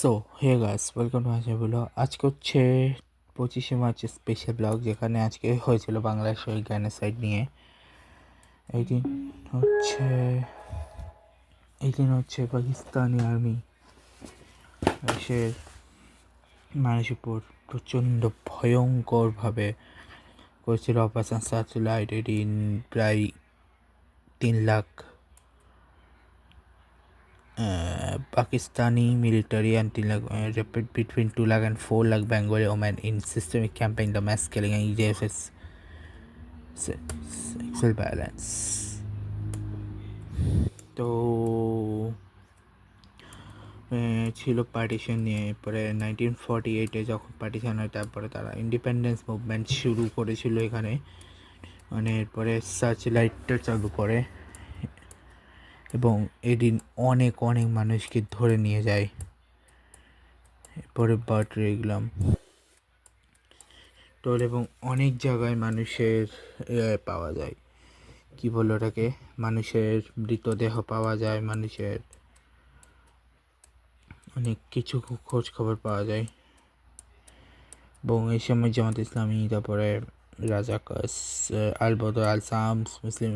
So hey guys, welcome to my blog. আজকে হচ্ছে 25শে March special blog, যেখানে আজকে হয়েছিল বাংলাদেশ ওই জ্ঞানের সাইড নিয়ে। এই দিন হচ্ছে পাকিস্তানি আর্মি দেশের মানুষের উপর প্রচণ্ড ভয়ঙ্করভাবে করেছিল অপারেশন সার্চলাইট। এদিন প্রায় 3 lakh Pakistani military and 3 lakh between 2 lakh and 4 lakh Bengali women in systemic campaign, the mass killing and EJF's sexual violence. তো ছিল পার্টিশন নিয়ে। পরে 1948-এ যখন পার্টিশন হয়, তারপরে তারা ইন্ডিপেন্ডেন্স মুভমেন্ট শুরু করেছিল এখানে। মানে এরপরে সার্চ লাইটটা চালু করে এবং এদিন অনেক মানুষকে ধরে নিয়ে যায়। এরপরে বার্ড রেগলাম টোল এবং অনেক জায়গায় মানুষের পাওয়া যায়, কি বলে ওটাকে, মানুষের মৃতদেহ পাওয়া যায়, মানুষের অনেক কিছু খোঁজ খবর পাওয়া যায়। এবং এই সময় জামাত ইসলামী, তারপরে রাজাকাস, আল বদর, আল শামস, মুসলিম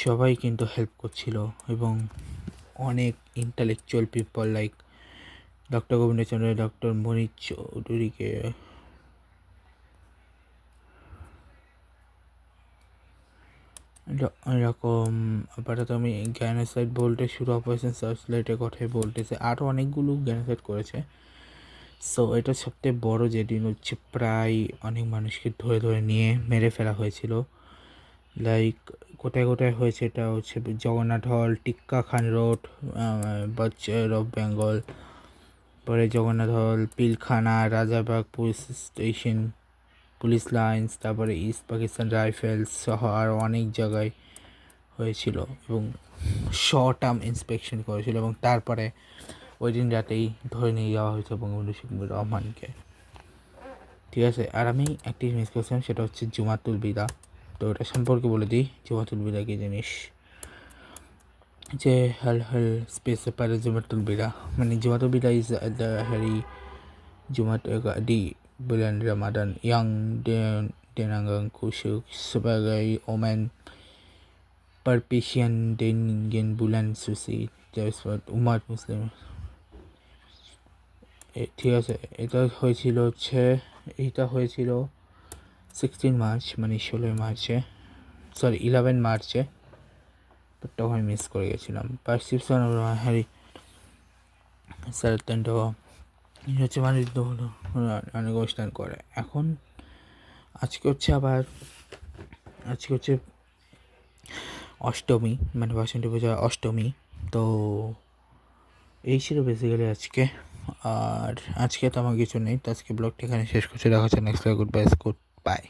সবাই কিন্তু হেল্প করছিল। এবং অনেক intellectual people like doctor Govindachandra, doctor Monir চৌধুরীকে এরকম আপাতত আমি গ্যানোসাইড বলতে শুরু অপারেশন সার্চলাইটের কথাই বলতেছে, আরও অনেকগুলো গ্যানোসাইড করেছে। সো এটা সবথেকে বড় যেদিন হচ্ছে প্রায় অনেক মানুষকে ধরে নিয়ে মেরে ফেলা হয়েছিল। লাইক কোথায় হয়েছে, এটা হচ্ছে জগন্নাথ হল, টিক্কা খান রোড, বাচ্চার অফ বেঙ্গল, পরে Jagannath hall, Pilkhana, Rajarbagh police station, police lines, তারপরে ইস্ট পাকিস্তান রাইফেলস সহ আরও অনেক জায়গায় হয়েছিল। এবং টার্ম ইন্সপেকশন করেছিল এবং তারপরে ওই দিন রাতেই ধরে নিয়ে যাওয়া হয়েছে বঙ্গবন্ধু শেখ মুজিবুর রহমানকে। ঠিক আছে, আর আমি একটি জিনিস করছিলাম, সেটা হচ্ছে জুমাতুল বিদা। তো এটা সম্পর্কে বলে দিই, জুমাতুল বিদা কী জিনিস। যে হাল স্পেস পারে জুমাতুল বিদা, মানে Jumatul Bida is the Harry Jumat di bulan Ramadan yang dinanggang khusyuk sebagai omen perpisian dengan bulan suci tersebut umat muslim। ঠিক আছে, এটা হয়েছিল 16 মার্চ, মানে 16 মার্চে, সরি 11 মার্চে। তখন আমি মিস করে গেছিলাম। পারসিপশন হ্যারি সারাতন্ত হচ্ছে মানুষ অনেক অনুষ্ঠান করে। এখন আজকে হচ্ছে অষ্টমী, মানে বাসন্তী পূজা অষ্টমী। তো এই ছিল বেসিক্যালি আজকে। আর আজকে তো আমার কিছু নেই, তো আজকে ব্লগটা এখানে শেষ করছি। দেখা হচ্ছে নেক্সট গুড বাই।